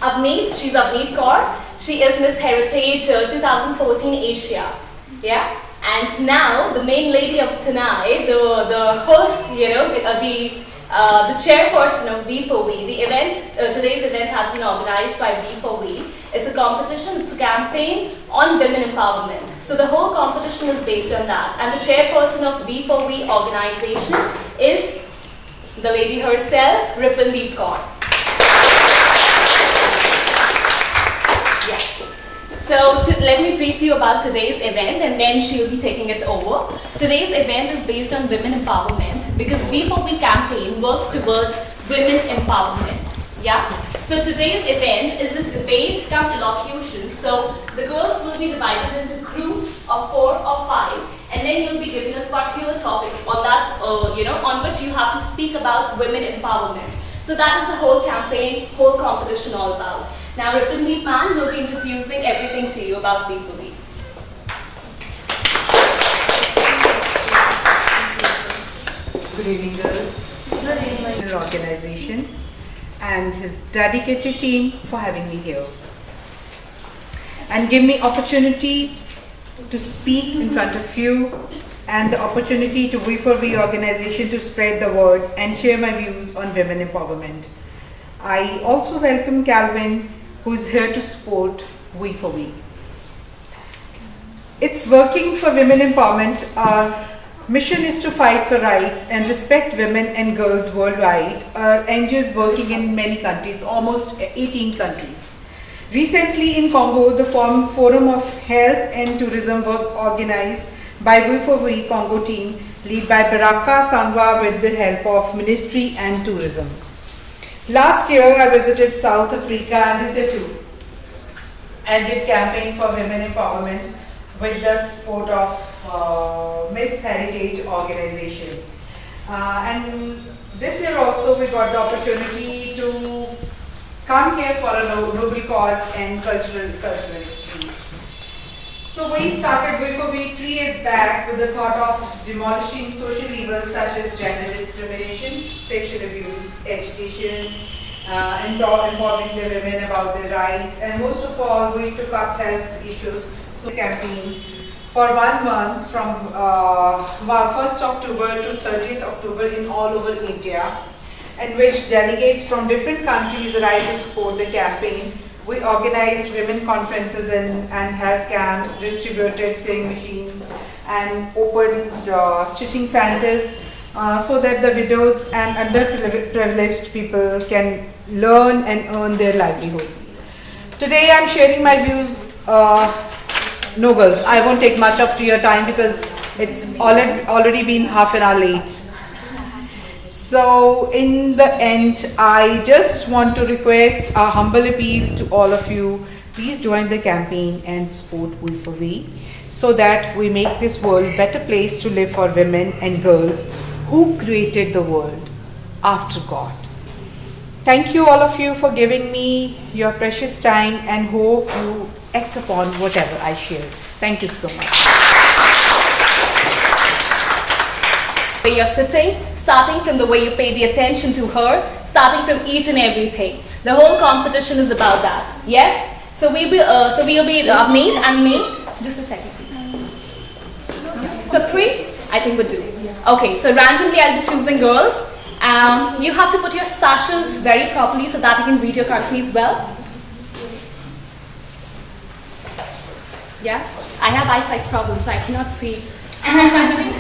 Avneet, she's Avneet Kaur. She is Miss Heritage 2014 Asia. Yeah? And now, the main lady of tonight, the host, the chairperson of V4V, the event, today's event has been organized by V4V. It's a competition, it's a campaign on women empowerment. So the whole competition is based on that. And the chairperson of V4V organization is the lady herself, Ripindeep Kaur. Yeah. So let me brief you about today's event and then she'll be taking it over. Today's event is based on women empowerment because V4V campaign works towards women empowerment. Yeah. So today's event is a debate cum elocution. So the girls will be divided into groups of 4 or 5, and then you'll be given a particular topic on that, on which you have to speak about women empowerment. So that is the whole campaign, whole competition all about. Now, Ripindeep ma'am will be introducing everything to you about V4V. Good evening, girls. Good evening. Organization and his dedicated team for having me here and give me opportunity to speak in front of you and the opportunity to V4V organization to spread the word and share my views on women empowerment. I also welcome Calvin, who is here to support V4V. It's working for women empowerment. Our mission is to fight for rights and respect women and girls worldwide. Our NGO is working in many countries, almost 18 countries. Recently in Congo, the Forum of Health and Tourism was organized by V4V Congo team, led by Baraka Sangwa with the help of Ministry and Tourism. Last year I visited South Africa and this year too, and did campaign for women empowerment with the support of Miss Heritage organization. And this year also we got the opportunity to come here for a noble cause and cultural exchange. So we started V4V 3 years back with the thought of demolishing social evils such as gender discrimination, sexual abuse, education, empowering the women about their rights, and most of all we took up health issues. So campaign for 1 month from 1st October to 30th October in all over India, in which delegates from different countries arrived to support the campaign. We organized women conferences and health camps, distributed sewing machines, and opened stitching centers so that the widows and underprivileged people can learn and earn their livelihood. Today I'm sharing my views. No girls, I won't take much of your time because it's already been half an hour late. So in the end, I just want to request a humble appeal to all of you. Please join the campaign and support V4V so that we make this world a better place to live for women and girls who created the world after God. Thank you all of you for giving me your precious time and hope you act upon whatever I share. Thank you so much. Where you're sitting, starting from the way you pay the attention to her, starting from each and everything. The whole competition is about that. Yes? So we'll be Avneet and me. Just a second, please. So 3, I think we'll do. Okay, so randomly I'll be choosing girls. You have to put your sashes very properly so that you can read your countries well. Yeah? I have eyesight problems, so I cannot see. I think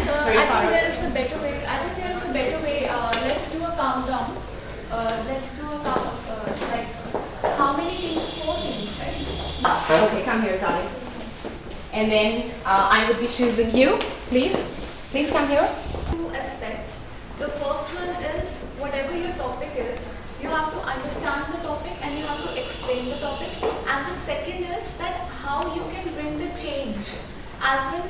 there is a better way. Let's do a countdown. Like how many teams? 4 teams, right? Okay, come here, darling. And then I would be choosing you. Please come here. 2 aspects. The first one is whatever your topic is, you have to understand the topic and you have to explain the topic. And the second is that how you can bring the change. As when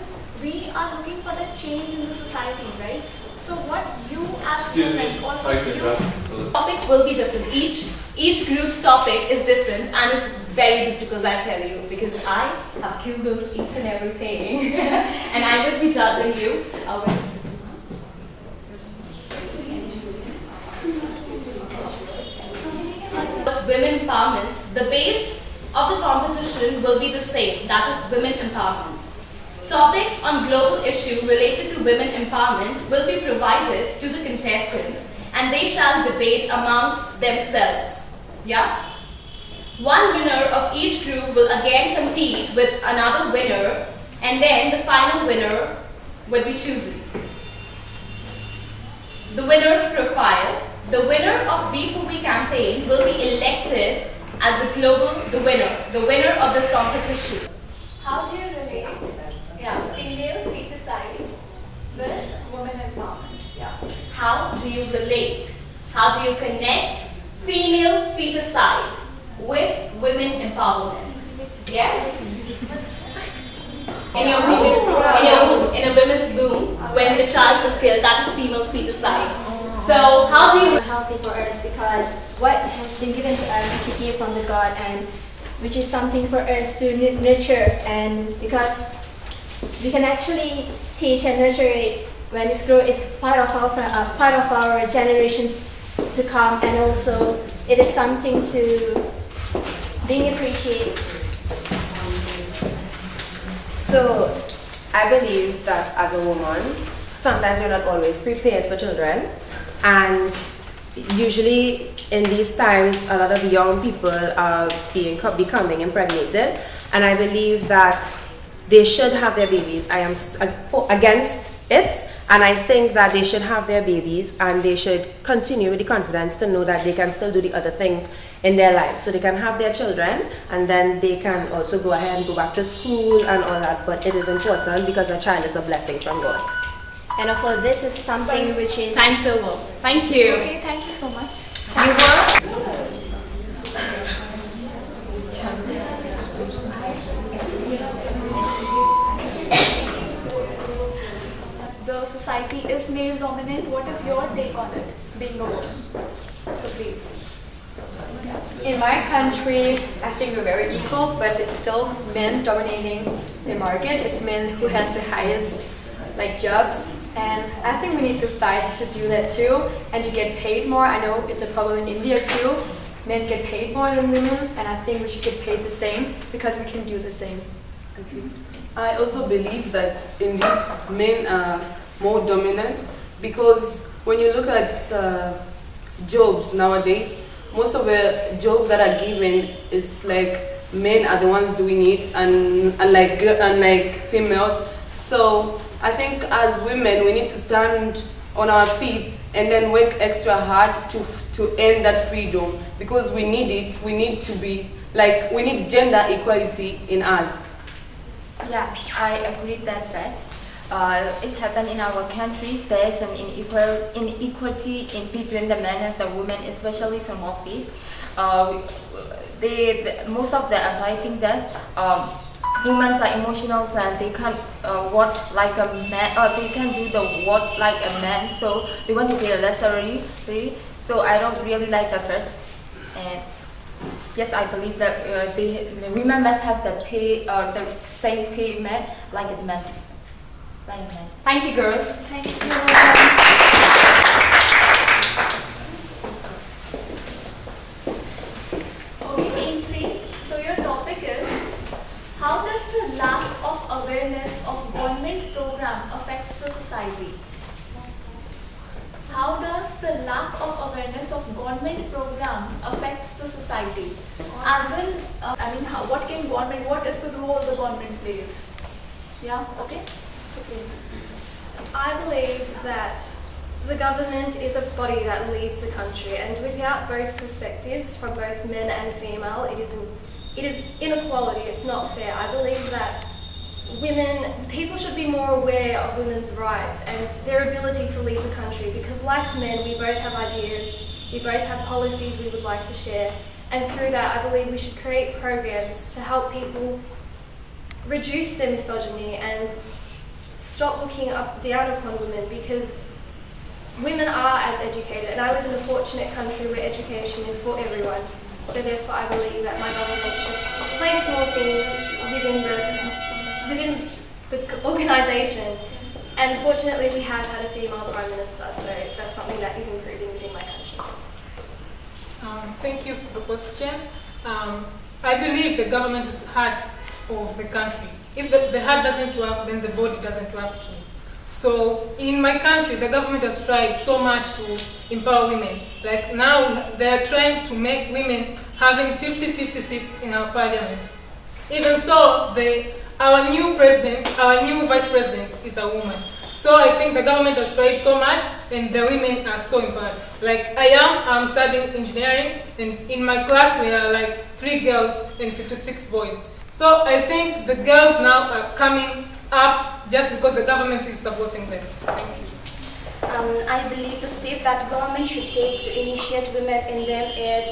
we are looking for the change in the society, right? So what you as women or the topic will be different. Each group's topic is different and it's very difficult, I tell you, because I have Googled each and everything and I will be judging you. Women empowerment, the The base of the competition will be the same, that is women empowerment. Topics on global issue related to women empowerment will be provided to the contestants and they shall debate amongst themselves. Yeah? One winner of each group will again compete with another winner and then the final winner will be chosen. The winner's profile. The winner of B4B campaign will be elected as the winner of this competition. How do you relate female feticide with women empowerment? Yeah. How do you relate? How do you connect female feticide with women empowerment? Yes? In a women's womb, when the child is killed, that is female feticide. So how do you healthy for us, because what has been given to us is a gift from the God, and which is something for us to nurture, and because we can actually teach and nurture it when it's grow. It's part of our generations to come, and also it is something to being appreciated. So I believe that as a woman, sometimes you're not always prepared for children, and usually in these times a lot of young people are becoming impregnated, and I believe that they should have their babies. I am against it, and I think that they should have their babies and they should continue with the confidence to know that they can still do the other things in their lives. So they can have their children and then they can also go ahead and go back to school and all that, but it is important because a child is a blessing from God. And also this is something which is... Time's over. Thank you. Okay, thank you so much. You were? The society is male dominant. What is your take on it, being a woman? So please. In my country, I think we're very equal, but it's still men dominating the market. It's men who has the highest jobs, and I think we need to fight to do that too, and to get paid more. I know it's a problem in India too. Men get paid more than women, and I think we should get paid the same because we can do the same. Okay. I also believe that indeed men are more dominant, because when you look at jobs nowadays, most of the jobs that are given is like men are the ones doing it, and unlike females. So I think as women we need to stand on our feet and then work extra hard to earn that freedom, because we need it. We need to be we need gender equality in us. Yeah, I agree that it happened in our countries. There is an inequality in between the men and the women, especially some office. Most of the I think that women are emotional and they can't work like a man, or they can do the work like a man. So they want to get a less salary. So I don't really like that part. And yes, I believe that the women must have the pay or the same payment like a man. Thank you, girls. Thank you. Okay, Ainsley, so your topic is, how does the lack of awareness of government program affects the society? How does the lack of awareness of government program affects the society? As in, what is the role the government plays? Yeah, okay? So please. I believe that the government is a body that leads the country, and without both perspectives from both men and female, it is inequality. It's not fair. I believe that people should be more aware of women's rights and their ability to lead the country, because like men, we both have ideas, we both have policies we would like to share, and through that I believe we should create programs to help people reduce their misogyny and stop looking down upon women, because women are as educated, and I live in a fortunate country where education is for everyone. So therefore I believe that my government should place more things within the organisation, and fortunately we have had a female Prime Minister, so that's something that is improving within my country. Thank you for the question. I believe the government is the heart of the country. If the heart doesn't work, then the body doesn't work too. So in my country, the government has tried so much to empower women. Like now, they are trying to make women having 50-50 seats in our parliament. Even so, our new vice president is a woman. So I think the government has tried so much, and the women are so empowered. Like I'm studying engineering, and in my class we are like 3 girls and 56 boys. So I think the girls now are coming up just because the government is supporting them. Thank you. I believe the step that government should take to initiate women in them is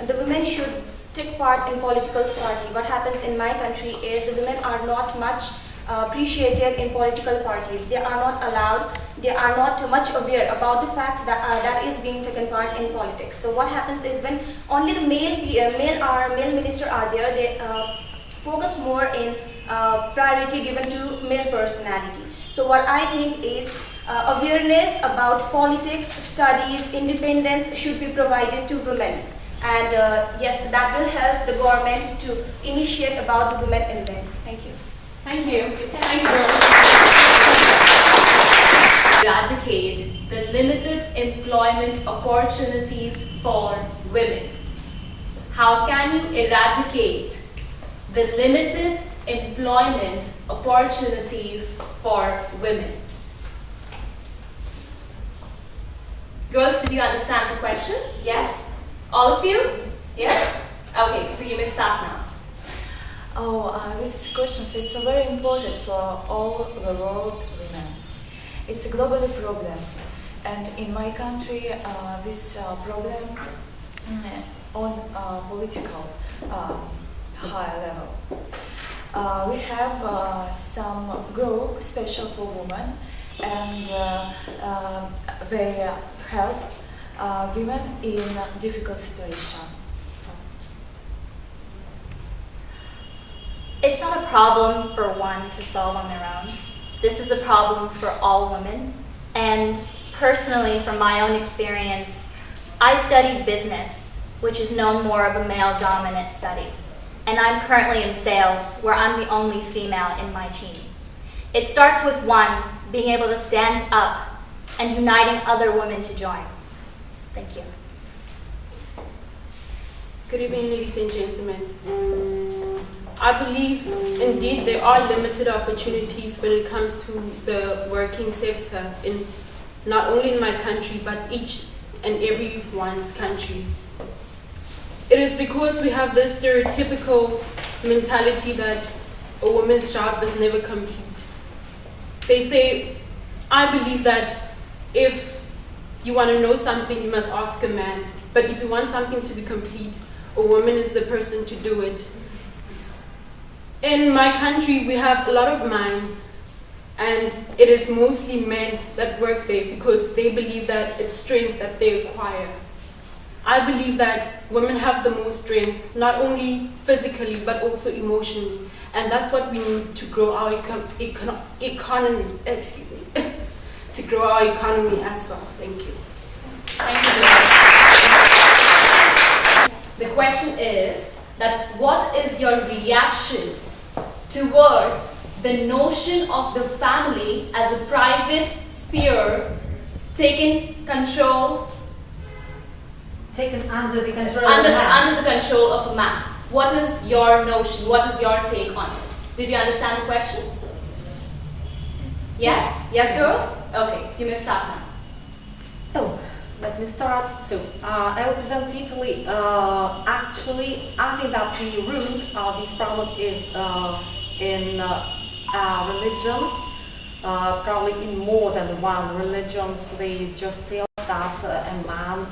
the women should take part in political party. What happens in my country is the women are not much appreciated in political parties. They are not allowed. They are not much aware about the facts that is being taken part in politics. So what happens is when only the male minister are there, they focus more in priority given to male personality. So what I think is awareness about politics, studies, independence should be provided to women. And yes, that will help the government to initiate about the women in them. Thank you. Thank you. Thanks, girls. Eradicate the limited employment opportunities for women. How can you eradicate the limited employment opportunities for women? Girls, did you understand the question? Yes? All of you? Yes? Okay, so you may start now. This question is very important for all the world women. It's a global problem, and in my country, this problem on political high level. We have some group special for women, and they help women in difficult situation. It's not a problem for one to solve on their own. This is a problem for all women. And personally, from my own experience, I studied business, which is known more of a male-dominant study. And I'm currently in sales, where I'm the only female in my team. It starts with one being able to stand up and uniting other women to join. Thank you. Good evening, ladies and gentlemen. I believe, indeed, there are limited opportunities when it comes to the working sector, in not only in my country, but each and everyone's country. It is because we have this stereotypical mentality that a woman's job is never complete. They say, I believe that if you want to know something, you must ask a man. But if you want something to be complete, a woman is the person to do it. In my country, we have a lot of mines, and it is mostly men that work there because they believe that it's strength that they acquire. I believe that women have the most strength, not only physically, but also emotionally. And that's what we need to grow our economy, to grow our economy as well. Thank you. Thank you. The question is that what is your reaction towards the notion of the family as a private sphere taken under the control of a man? What is your notion? What is your take on it? Did you understand the question? Yes? Yes, girls? Okay, you may start now. So, let me start. So, I represent Italy. Actually, I think that the root of this problem is in religion, probably in more than one religion. So they just tell that a man,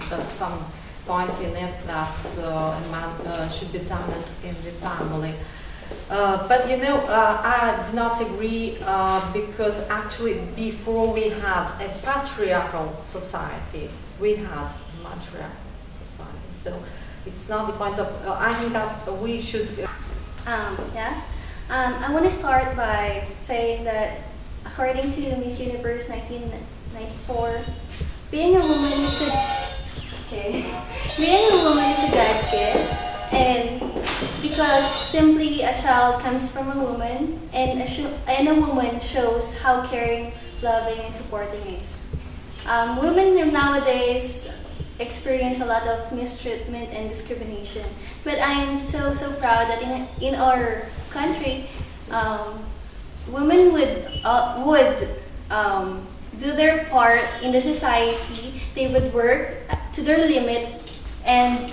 there's some point in it that a man should be dominant in the family. But I do not agree because actually before we had a patriarchal society, we had a matriarchal society. So it's not the point of, I think that we should... I want to start by saying that according to Miss Universe 1994, being a woman is Okay. Being a woman is a God's gift, and because simply a child comes from a woman, and a woman shows how caring, loving, and supporting is. Women nowadays experience a lot of mistreatment and discrimination, but I am so proud that in our country, women would do their part in the society. They would work to their limit, and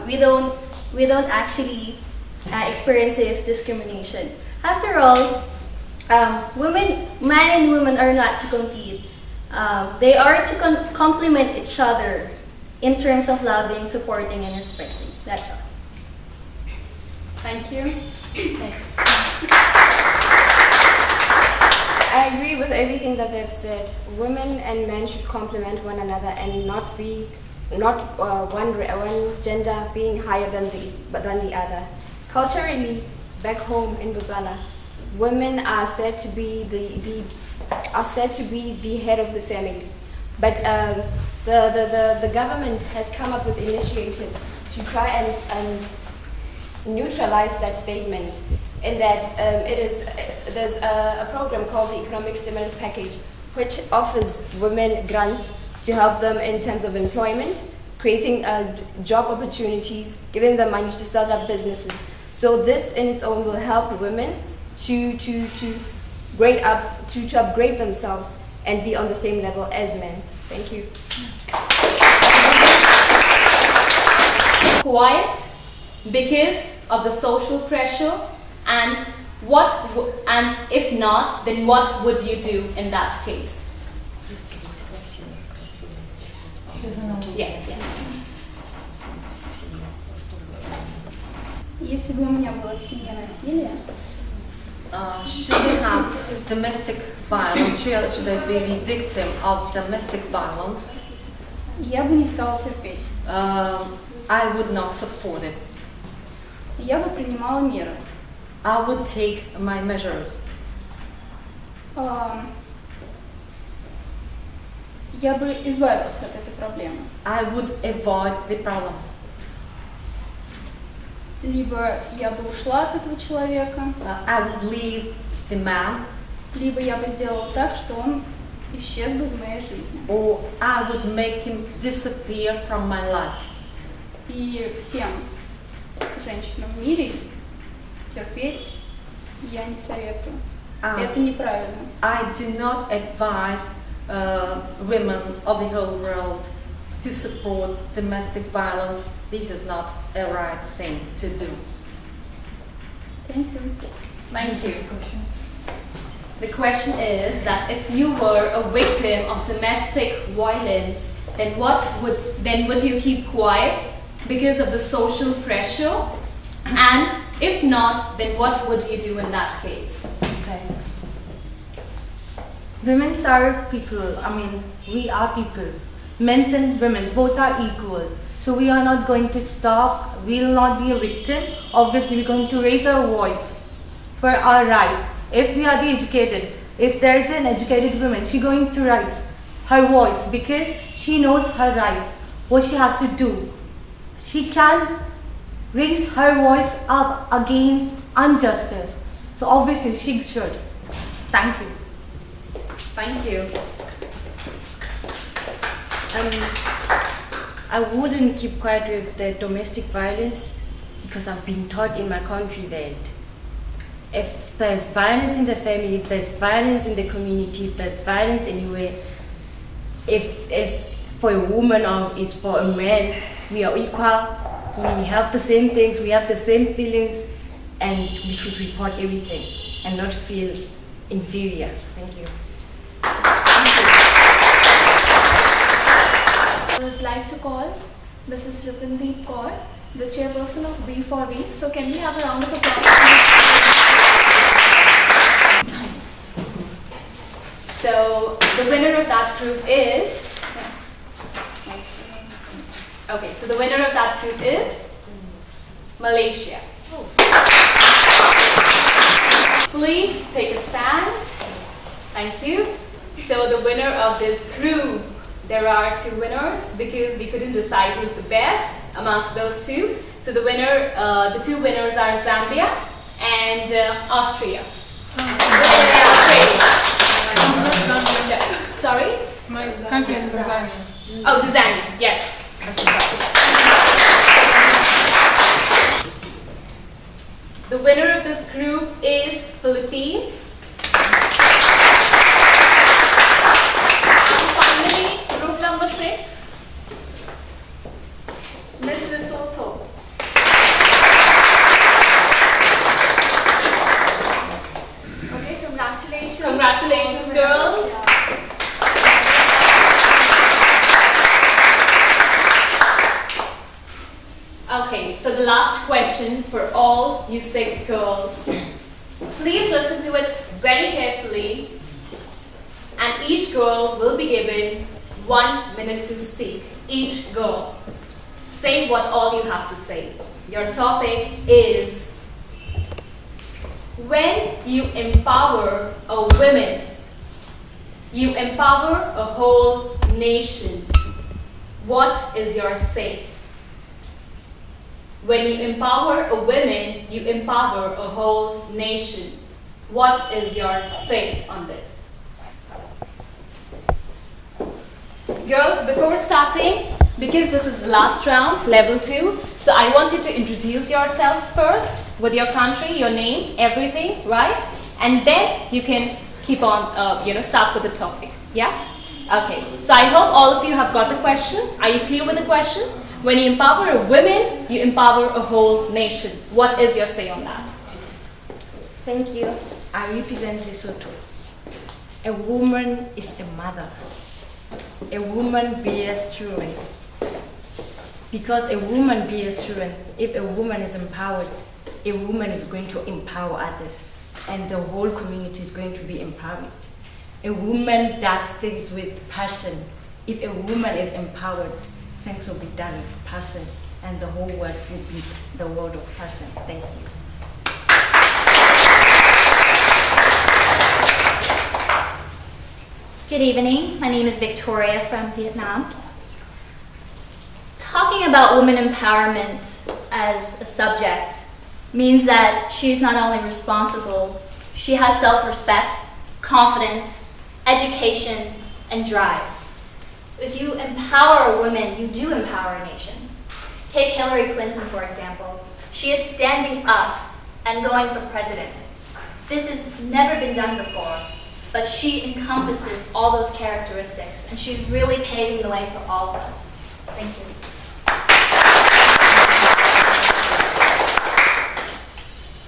we don't actually experience this discrimination. After all, man and woman are not to compete. They are to complement each other in terms of loving, supporting, and respecting. That's all. Thank you. Next. I agree with everything that they've said. Women and men should complement one another and not one gender being higher than the other. Culturally, back home in Botswana, women are said to be the head of the family, but the government has come up with initiatives to try and neutralize that statement. In that there's a program called the Economic Stimulus Package, which offers women grants to help them in terms of employment, creating job opportunities, giving them money to start up businesses. So this in its own will help women to upgrade themselves and be on the same level as men. Thank you. Quiet because of the social pressure, and if not, then what would you do in that case? Yes. Если бы у меня было в семье насилие, should they have domestic violence? Should I be the victim of domestic violence? я бы не стала терпеть. I would not support it. Я бы принимала меры. I would take my measures. Я бы избавилась от этой проблемы. I would avoid the problem. Либо я бы ушла от этого человека, I would leave the man, либо я бы сделала так, что он исчез бы из моей жизни. or I would make him disappear from my life. И всем женщинам в мире терпеть я не советую. Это неправильно. I do not advise women of the whole world to support domestic violence. This is not a right thing to do. Thank you. Thank you. The question is that if you were a victim of domestic violence, then would you keep quiet because of the social pressure? And if not, then what would you do in that case? Okay. Women are people. I mean, we are people. Men and women both are equal. So we are not going to stop. We will not be a victim. Obviously, we're going to raise our voice for our rights. If we are the educated, if there is an educated woman, she's going to raise her voice because she knows her rights, what she has to do. She can raise her voice up against injustice. So obviously she should. Thank you. Thank you. I wouldn't keep quiet with the domestic violence because I've been taught in my country that if there's violence in the family, if there's violence in the community, if there's violence anywhere, if it's for a woman or it's for a man, we are equal, we have the same things, we have the same feelings, and we should report everything and not feel inferior. Thank you. I would like to call Mrs. Rupindeep Kaur, the chairperson of B4B. So can we have a round of applause? So the winner of that group is... Okay, so the winner of that group is Malaysia. Please take a stand. Thank you. So the winner of this group there are 2 winners because we couldn't decide who's the best amongst those 2. So the 2 winners are Zambia and Austria. Sorry? My country is Tanzania. Oh, Tanzania, yes. The winner of this group is Philippines. And finally, group number 6, Miss Lesotho. Okay, congratulations. Congratulations, girls. Okay, so the last question for all you 6 girls. Please listen to it very carefully, and each girl will be given 1 minute to speak. Each girl. Say what all you have to say. Your topic is when you empower a woman, you empower a whole nation. What is your say? When you empower a woman, you empower a whole nation. What is your say on this? Girls, before starting, because this is the last round, level 2, so I want you to introduce yourselves first with your country, your name, everything, right? And then you can keep on, start with the topic. Yes? Okay. So I hope all of you have got the question. Are you clear with the question? When you empower a woman, you empower a whole nation. What is your say on that? Thank you. I represent Lesotho. A woman is a mother. A woman bears children. Because a woman bears children, if a woman is empowered, a woman is going to empower others, and the whole community is going to be empowered. A woman does things with passion. If a woman is empowered, things will be done with passion, and the whole world will be the world of passion. Thank you. Good evening. My name is Victoria from Vietnam. Talking about women empowerment as a subject means that she's not only responsible, she has self-respect, confidence, education, and drive. If you empower a woman, you do empower a nation. Take Hillary Clinton, for example. She is standing up and going for president. This has never been done before, but she encompasses all those characteristics, and she's really paving the way for all of us. Thank you.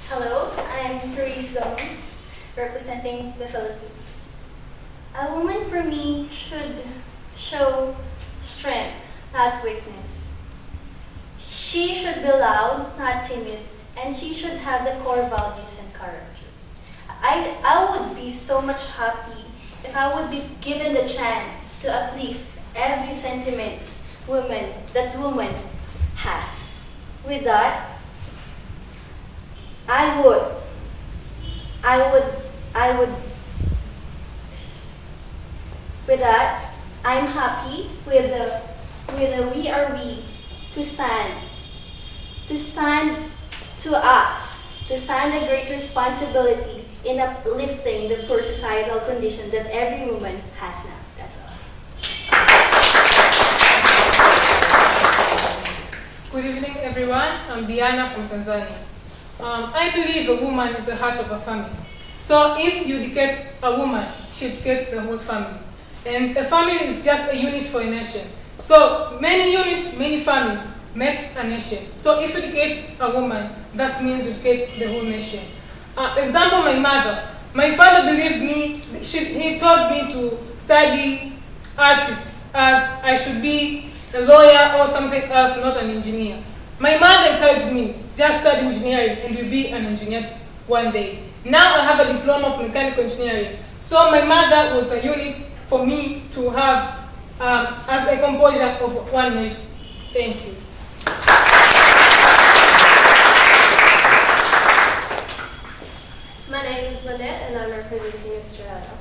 Hello, I'm Therese Gomez, representing the Philippines. A woman for me should show strength, not weakness. She should be loud, not timid, and she should have the core values and character. I would be so much happy if I would be given the chance to uplift every sentiment that woman has. With that, with that, I'm happy with the we are we to stand a great responsibility in uplifting the poor societal condition that every woman has now. That's all. Good evening, everyone. I'm Diana from Tanzania. I believe a woman is the heart of a family. So if you educate a woman, she educates the whole family. And a family is just a unit for a nation. So many units, many families makes a nation. So if you educate a woman, that means you educate the whole nation. Example, my mother. My father believed me, he taught me to study arts as I should be a lawyer or something else, not an engineer. My mother encouraged me, just study engineering and you'll be an engineer one day. Now I have a diploma of mechanical engineering. So my mother was a unit for me to have as a composure of one nation. Thank you. My name is Lynette and I'm representing Australia.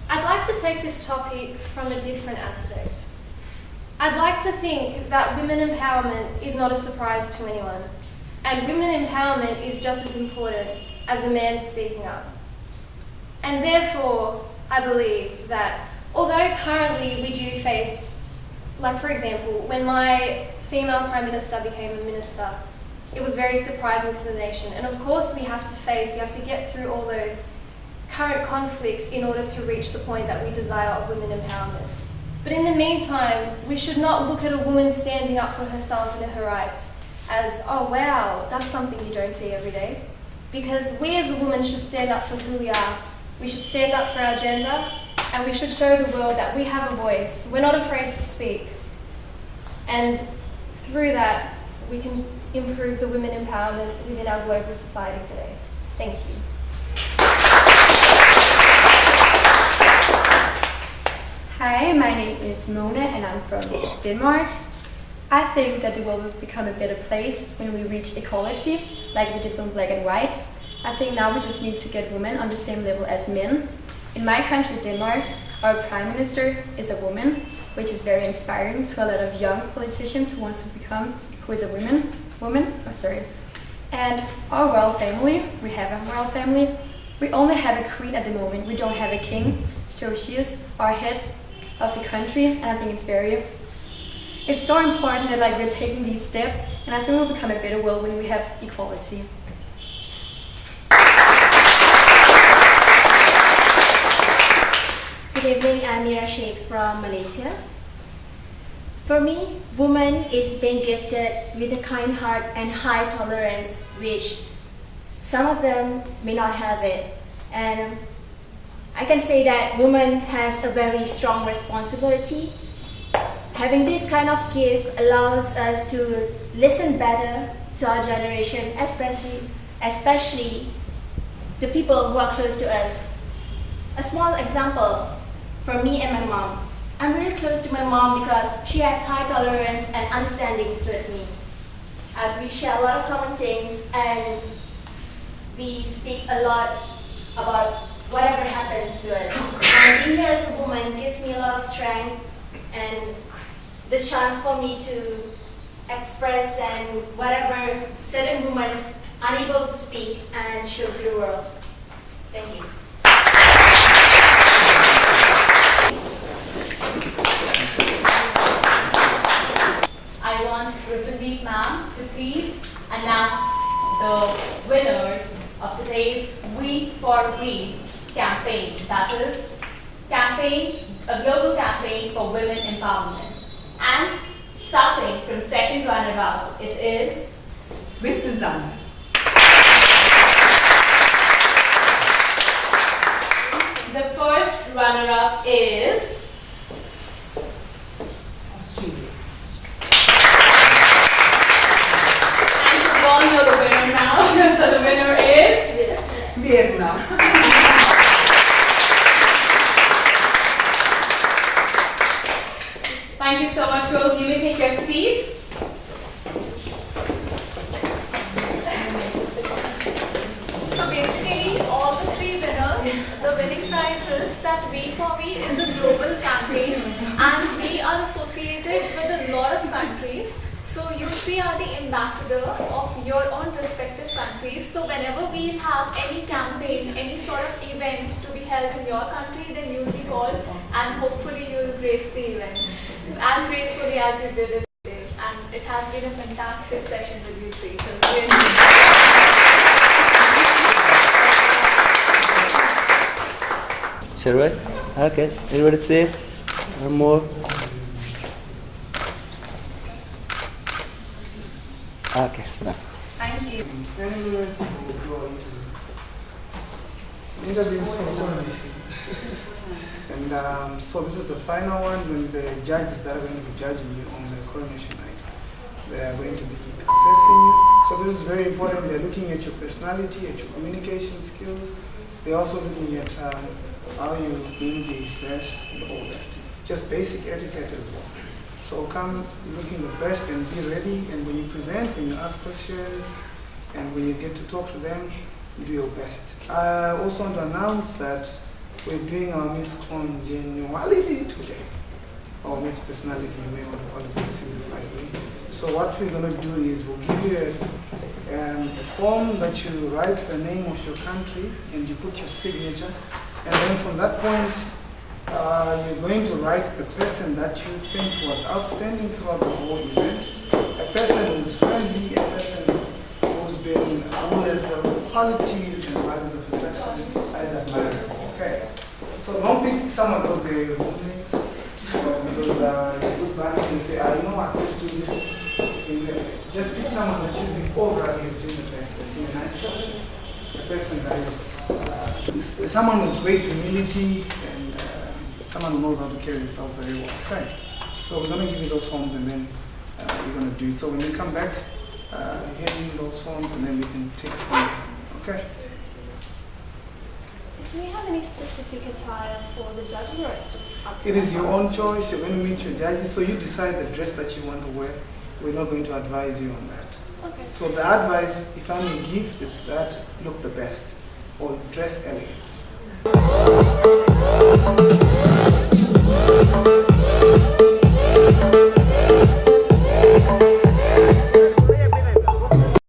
I'd like to take this topic from a different aspect. I'd like to think that women empowerment is not a surprise to anyone, and women empowerment is just as important as a man speaking up. And therefore, I believe that although currently we do face, like for example, when my female Prime Minister became a minister, it was very surprising to the nation. And of course we have to get through all those current conflicts in order to reach the point that we desire of women empowerment. But in the meantime, we should not look at a woman standing up for herself and her rights as, oh wow, that's something you don't see every day. Because we as a woman should stand up for who we are. We should stand up for our gender, and we should show the world that we have a voice. We're not afraid to speak. And through that, we can improve the women empowerment within our global society today. Thank you. Hi, my name is Mona and I'm from Denmark. I think that the world will become a better place when we reach equality, like we did from black and white. I think now we just need to get women on the same level as men. In my country, Denmark, our Prime Minister is a woman, which is very inspiring to a lot of young politicians who is a woman. And our royal family, we have a royal family. We only have a queen at the moment, we don't have a king, so she is our head of the country, and I think it's so important that we're taking these steps, and I think we'll become a better world when we have equality. Good evening, I'm Mira Sheikh from Malaysia. For me, woman is being gifted with a kind heart and high tolerance, which some of them may not have it. And I can say that woman has a very strong responsibility. Having this kind of gift allows us to listen better to our generation, especially the people who are close to us. A small example from me and my mom. I'm really close to my mom because she has high tolerance and understanding towards me. We share a lot of common things and we speak a lot about whatever happens to us. And being here as a woman gives me a lot of strength and the chance for me to express and whatever certain women are unable to speak and show to the world. Thank you. I want Rupandeep ma'am to please announce the winners of today's We for We campaign. That is a global campaign for women empowerment. And starting from second runner-up, it is Susanna. The first runner-up is Australia. And we all know the winner now. So the winner is Vietnam. Thank you so much, girls. You may take your seats. So basically, all the three winners, the winning prize is that We for We is a global campaign and we are associated with a lot of countries. So you three are the ambassador of your own respective countries. So whenever we have any campaign, any sort of event to be held in your country, then you will be called and hopefully you will grace the event as gracefully as you did it today. And it has been a fantastic session with you three. So Sharwat? Okay, everybody says one more. Okay, so thank you. Interviews for journalists. And so this is the final one when the judges that are going to be judging you on the coronation night, they are going to be assessing you. So this is very important. They're looking at your personality, at your communication skills. They're also looking at how you will be dressed and all that. Just basic etiquette as well. So come looking the best and be ready, and when you present, when you ask questions, and when you get to talk to them, you do your best. I also want to announce that we're doing our Miss Congeniality today. Or Miss Personality, you may want to call it in a simplified way. So what we're going to do is we'll give you a form that you write the name of your country and you put your signature. And then from that point, you're going to write the person that you think was outstanding throughout the whole event. A person who's friendly, a person who has the qualities and values of a person as admirable. Okay. So don't pick someone because they're your roommates, because you look back and say, you know what, let's do this. Just pick someone that you think overall is doing the best, being a nice person, a person that is someone with great humility and someone who knows how to carry himself very well. Okay. So we're going to give you those forms and then we're going to do it. So when you come back, you hand me those forms and then we can take it from there. Okay? Do we have any specific attire for the judges, or it's just up to It is your us? own choice. You're going to meet your judges, so you decide the dress that you want to wear. We're not going to advise you on that. Okay. So the advice, if I may give, is that look the best or dress elegant.